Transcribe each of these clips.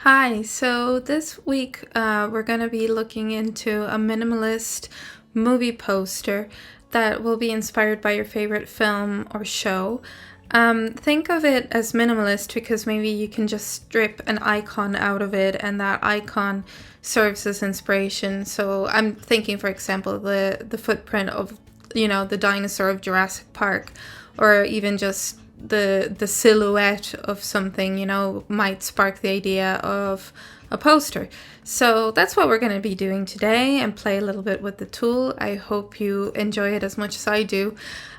Hi, so this week we're going to be looking into a minimalist movie poster that will be inspired by your favorite film or show. Think of it as minimalist because maybe you can just strip an icon out of it and that icon serves as inspiration. So I'm thinking, for example, the footprint of, the dinosaur of Jurassic Park, or even just the silhouette of something, might spark the idea of a poster. So that's what we're going to be doing today and play a little bit with the tool. I hope you enjoy it as much as I do.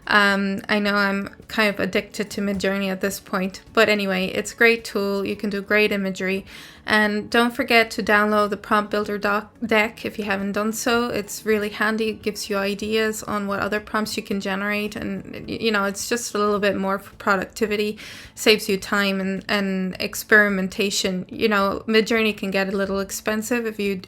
I know I'm kind of addicted to Midjourney at this point, but anyway, it's a great tool. You can do great imagery, and don't forget to download the prompt builder deck if you haven't done so. It's really handy. It gives you ideas on what other prompts you can generate, and it's just a little bit more for productivity, saves you time and experimentation. Midjourney can get a little expensive if you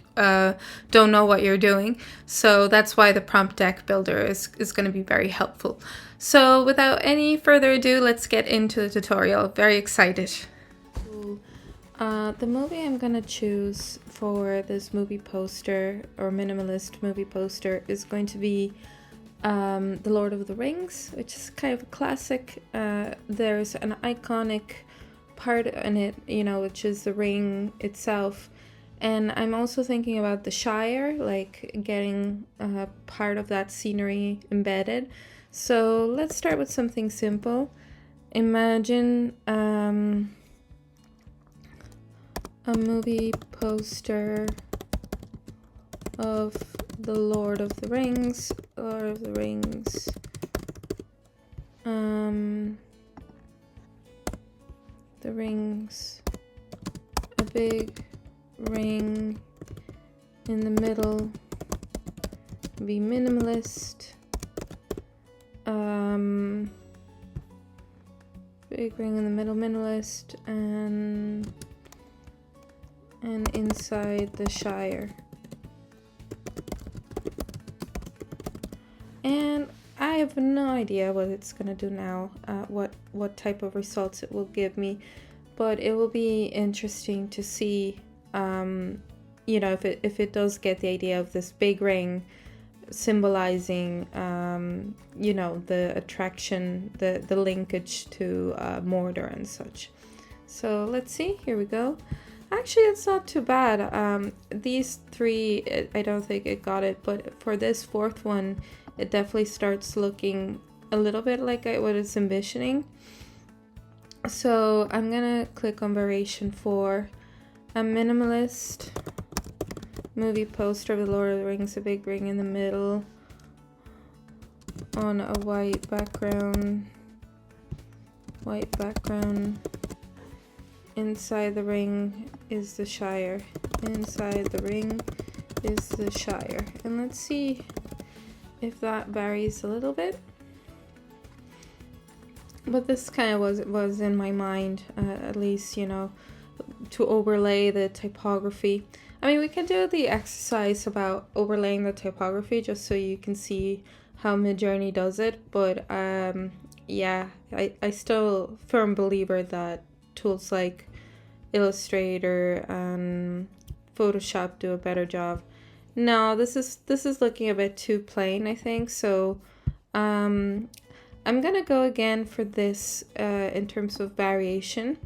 don't know what you're doing, so that's why the prompt deck builder is going to be very helpful. So without any further ado, let's get into the tutorial. Very excited. The movie I'm gonna choose for this movie poster, or minimalist movie poster, is going to be The Lord of the Rings, which is kind of a classic. There's an iconic part in it, which is the ring itself. And I'm also thinking about the Shire, like getting part of that scenery embedded. So let's start with something simple. Imagine a movie poster of the Lord of the Rings. The rings, a big ring in the middle, be minimalist. Big ring in the middle, minimalist, and inside the Shire. And I have no idea what it's gonna do now, what type of results it will give me, but it will be interesting to see, if it does get the idea of this big ring symbolizing, the attraction, the linkage to Mordor and such. So let's see, here we go. Actually, it's not too bad. These three, I don't think it got it, but for this fourth one, it definitely starts looking a little bit like what it's envisioning. So I'm gonna click on variation 4, a minimalist movie poster of the Lord of the Rings, a big ring in the middle on a white background. Inside the ring is the Shire. Inside the ring is the Shire. And let's see if that varies a little bit. But this kind of was in my mind, at least, to overlay the typography. I mean, we can do the exercise about overlaying the typography just so you can see how Midjourney does it. But yeah, I still firm believer that tools like Illustrator and Photoshop do a better job. No, this is looking a bit too plain, I think. So I'm gonna go again for this in terms of variation,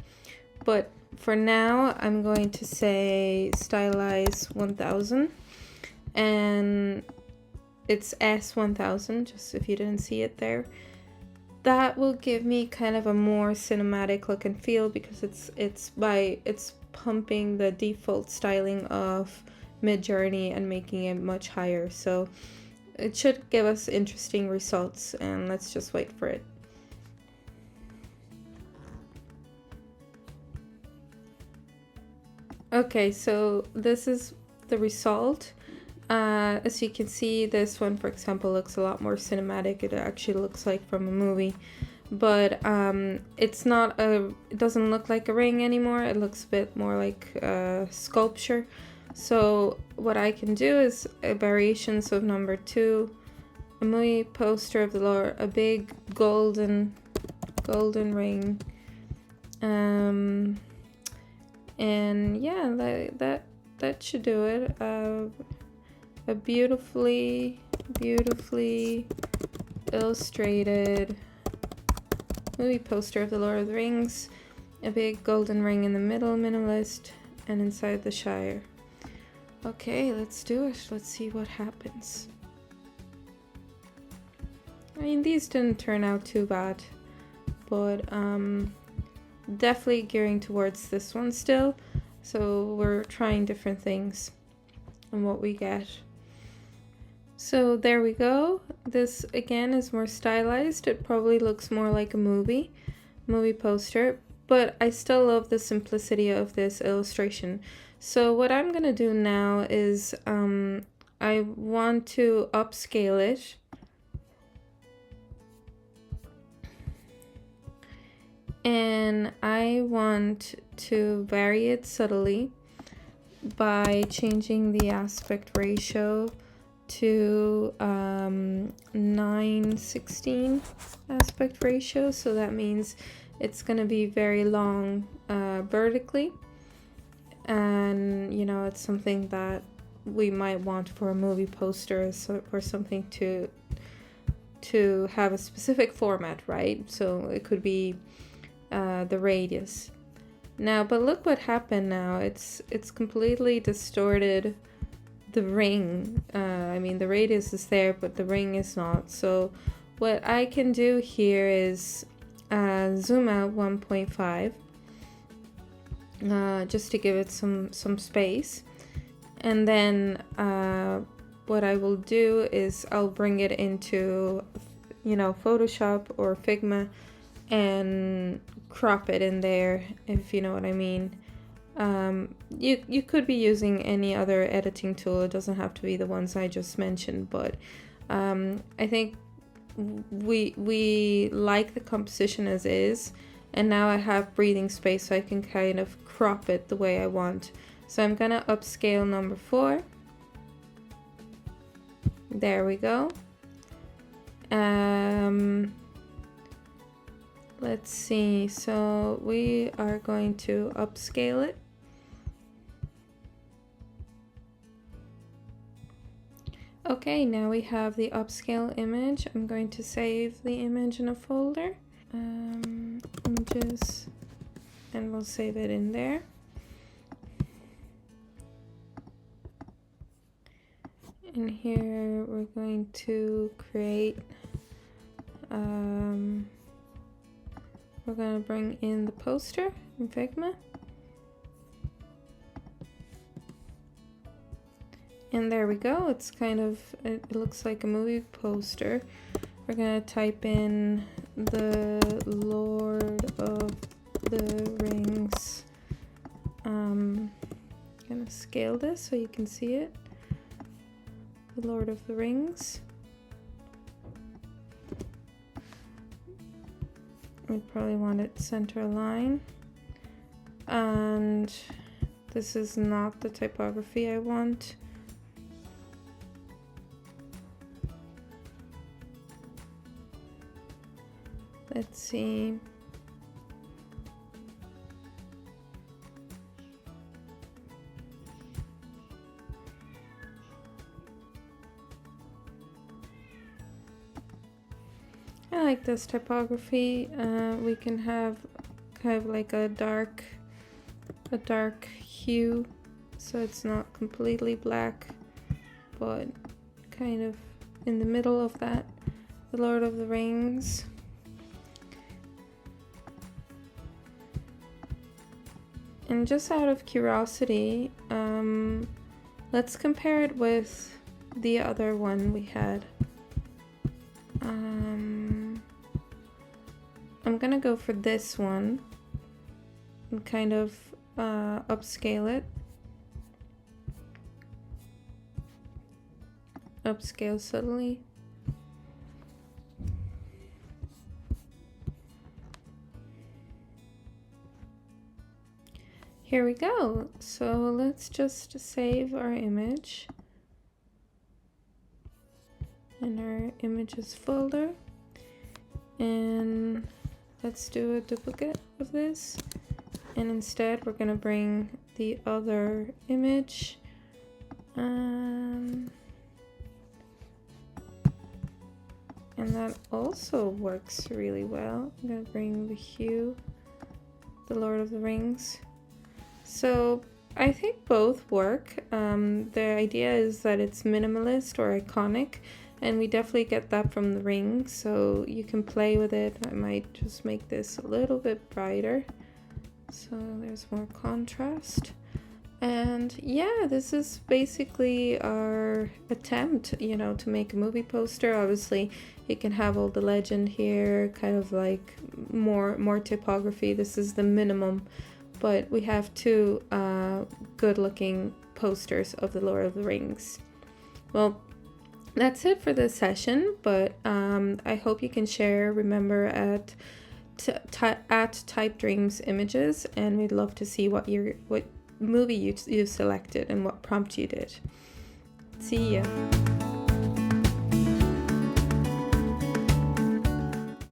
but for now I'm going to say stylize 1000, and it's S1000, just if you didn't see it there. That will give me kind of a more cinematic look and feel because it's pumping the default styling of Midjourney and making it much higher. So it should give us interesting results, and let's just wait for it. Okay, so this is the result. As you can see, this one, for example, looks a lot more cinematic. It actually looks like from a movie, but it doesn't look like a ring anymore. It looks a bit more like a sculpture. So what I can do is variations of number 2, a movie poster of the Lord, a big golden ring, And yeah, that should do it. A beautifully illustrated movie poster of the Lord of the Rings. A big golden ring in the middle, minimalist, and inside the Shire. Okay, let's do it. Let's see what happens. I mean, these didn't turn out too bad, but definitely gearing towards this one still. So we're trying different things and what we get. So there we go. This again is more stylized. It probably looks more like a movie poster, but I still love the simplicity of this illustration. So what I'm gonna do now is I want to upscale it. And I want to vary it subtly by changing the aspect ratio to 9:16 aspect ratio. So that means it's going to be very long vertically. And, you know, it's something that we might want for a movie poster or something to have a specific format, right? So it could be the radius. Now, but look what happened now. It's completely distorted the ring. I mean, the radius is there, but the ring is not. So what I can do here is zoom out 1.5 just to give it some space. And then what I will do is I'll bring it into, you know, Photoshop or Figma and crop it in there, if you know what I mean. You could be using any other editing tool. It doesn't have to be the ones I just mentioned, but I think we like the composition as is, and now I have breathing space, so I can kind of crop it the way I want. So I'm gonna upscale number 4. There we go. Let's see, so we are going to upscale it. Okay, now we have the upscale image. I'm going to save the image in a folder. Images, and we'll save it in there. And here we're going to create we're going to bring in the poster in Figma. And there we go. It's kind of, it looks like a movie poster. We're going to type in the Lord of the Rings. I'm going to scale this so you can see it. The Lord of the Rings. We probably want it center line, and this is not the typography I want. Let's see. I like this typography. We can have kind of like a dark hue, so it's not completely black, but kind of in the middle of that. The Lord of the Rings. And just out of curiosity, let's compare it with the other one we had. I'm gonna go for this one and kind of upscale it. Upscale subtly. Here we go. So let's just save our image in our images folder, and let's do a duplicate of this And instead we're gonna bring the other image. And that also works really well. I'm gonna bring the hue, the Lord of the Rings. So I think both work. The idea is that it's minimalist or iconic, and we definitely get that from the ring, so you can play with it. I might just make this a little bit brighter so there's more contrast. And yeah, this is basically our attempt, you know, to make a movie poster. Obviously it can have all the legend here, kind of like more typography. This is the minimum, but we have two good looking posters of the Lord of the Rings. Well, that's it for this session, but I hope you can share. Remember at Type Dreams Images, and we'd love to see what movie you selected and what prompt you did. See ya.